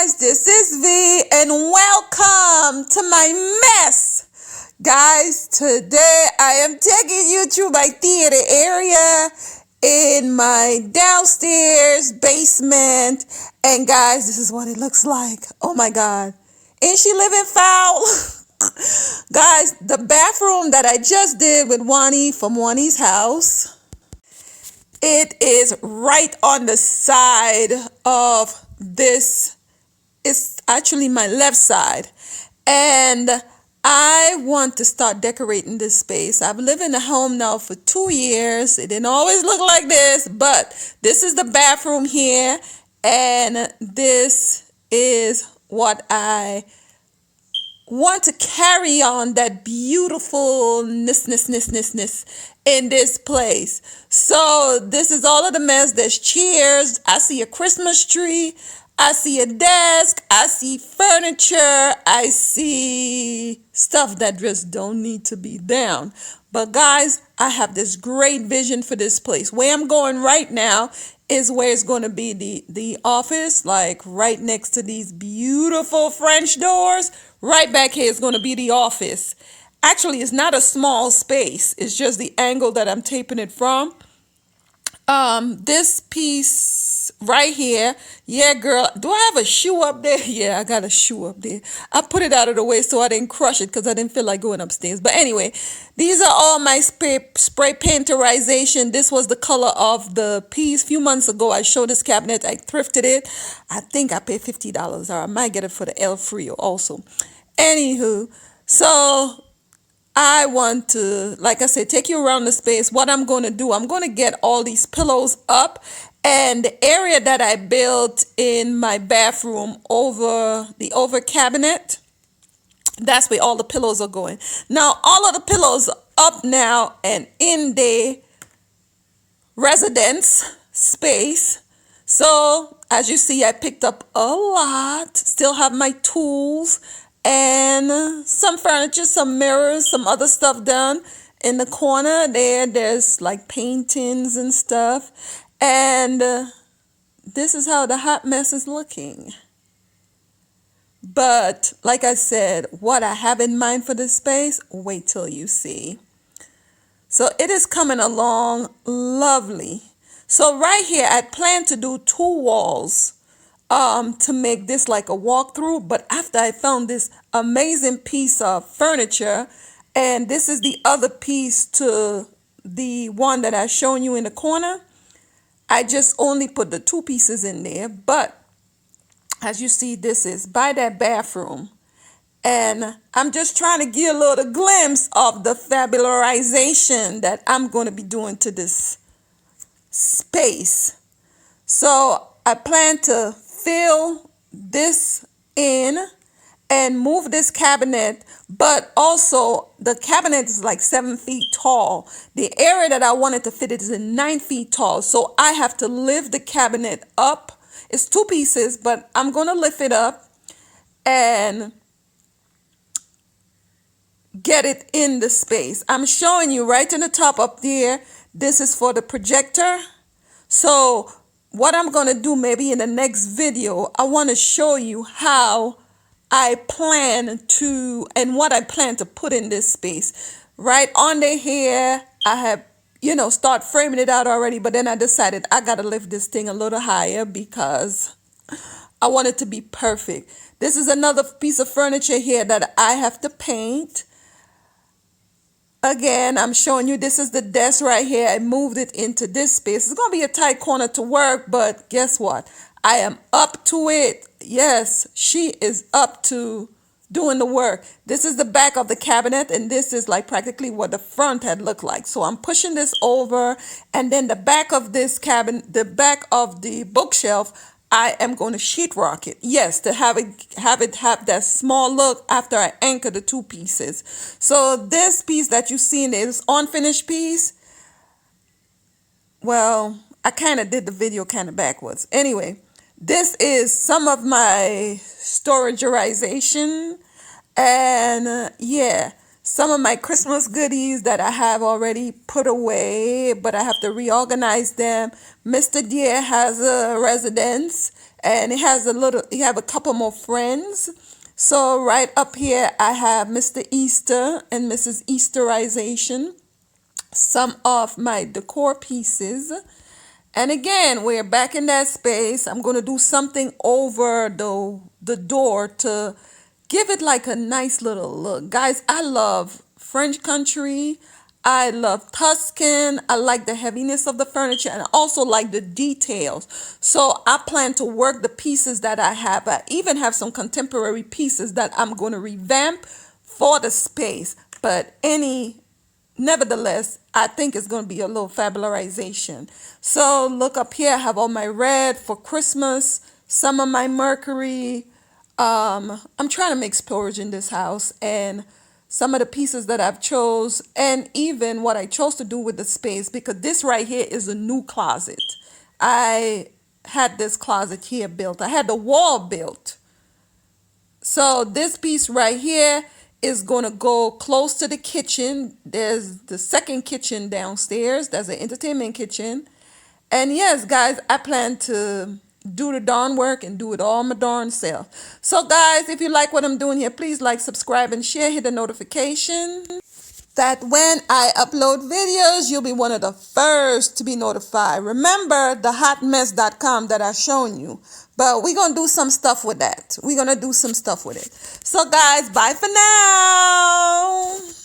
guys, this is V and welcome to my mess. Guys, today I am taking you to my theater area in my downstairs basement. And guys, this is what it looks like. Oh my God. Ain't she living foul? Guys, the bathroom that I just did with Wani from Wani's house, it is right on the side of this. It's actually my left side. And I want to start decorating this space. I've lived in the home now for 2 years. It didn't always look like this, but this is the bathroom here. And this is what I want to carry on, that beautifulness in this place. So this is all of the mess. There's chairs. I see a Christmas tree. I see a desk. I see furniture. I see stuff that just don't need to be down. But guys, I have this great vision for this place. Where I'm going right now is where it's going to be the office, like right next to these beautiful French doors. Right back here is going to be the office. Actually, it's not a small space. It's just the angle that I'm taping it from. This piece right here. Yeah, girl. Do I have a shoe up there? Yeah, I got a shoe up there. I put it out of the way so I didn't crush it because I didn't feel like going upstairs. But anyway, these are all my spray painterization. This was the color of the piece. A few months ago, I showed this cabinet. I thrifted it. I think I paid $50, or I might get it for the El Frio also. Anywho, so I want to, like I said, take you around the space. What I'm going to do, I'm going to get all these pillows up, and the area that I built in my bathroom over the over cabinet, that's where all the pillows are going. Now, all of the pillows are up now and in the residence space. So as you see, I picked up a lot, still have my tools and some furniture, some mirrors, some other stuff done in the corner there. There's like paintings and stuff. And this is how the hot mess is looking. But like I said, what I have in mind for this space, wait till you see. So it is coming along lovely. So right here, I plan to do 2 walls to make this like a walkthrough. But after I found this amazing piece of furniture, and this is the other piece to the one that I've shown you in the corner, I just only put the 2 pieces in there. But as you see, this is by that bathroom. And I'm just trying to give a little glimpse of the fabularization that I'm going to be doing to this space. So I plan to fill this in and move this cabinet, but also the cabinet is like 7 feet tall. The area that I wanted to fit it is 9 feet tall. So I have to lift the cabinet up. It's 2 pieces, but I'm going to lift it up and get it in the space. I'm showing you right in the top up there. This is for the projector. So what I'm going to do maybe in the next video, I want to show you how I plan to, and what I plan to put in this space. Right under here, I have, start framing it out already, but then I decided I got to lift this thing a little higher because I want it to be perfect. This is another piece of furniture here that I have to paint. Again, I'm showing you, this is the desk right here. I moved it into this space. It's going to be a tight corner to work, but guess what? I am up to it. Yes, she is up to doing the work. This is the back of the cabinet, and this is like practically what the front had looked like. So I'm pushing this over, and then the back of this cabinet, the back of the bookshelf, I am going to sheetrock it. Yes, to have that small look after I anchor the 2 pieces. So this piece that you see in this unfinished piece, well, I kind of did the video kind of backwards. Anyway, this is some of my storageization. And yeah, some of my Christmas goodies that I have already put away, but I have to reorganize them. Mr. Deer has a residence and he have a couple more friends. So right up here I have Mr. Easter and Mrs. Easterization, some of my decor pieces. And again, we're back in that space. I'm going to do something over the door to give it like a nice little look. Guys, I love French country. I love Tuscan. I like the heaviness of the furniture and I also like the details. So I plan to work the pieces that I have. I even have some contemporary pieces that I'm going to revamp for the space. But nevertheless, I think it's going to be a little fabularization. So look up here. I have all my red for Christmas, some of my Mercury. I'm trying to make storage in this house and some of the pieces that I've chose and even what I chose to do with the space because this right here is a new closet. I had this closet here built. I had the wall built. So this piece right here is going to go close to the kitchen. There's the second kitchen downstairs. There's an entertainment kitchen. And yes, guys, I plan to do the darn work and do it all my darn self. So guys, if you like what I'm doing here, please like, subscribe, and share. Hit the notification that when I upload videos, you'll be one of the first to be notified. Remember the hotmess.com that I've shown you. But we're going to do some stuff with that. We're going to do some stuff with it. So guys, bye for now.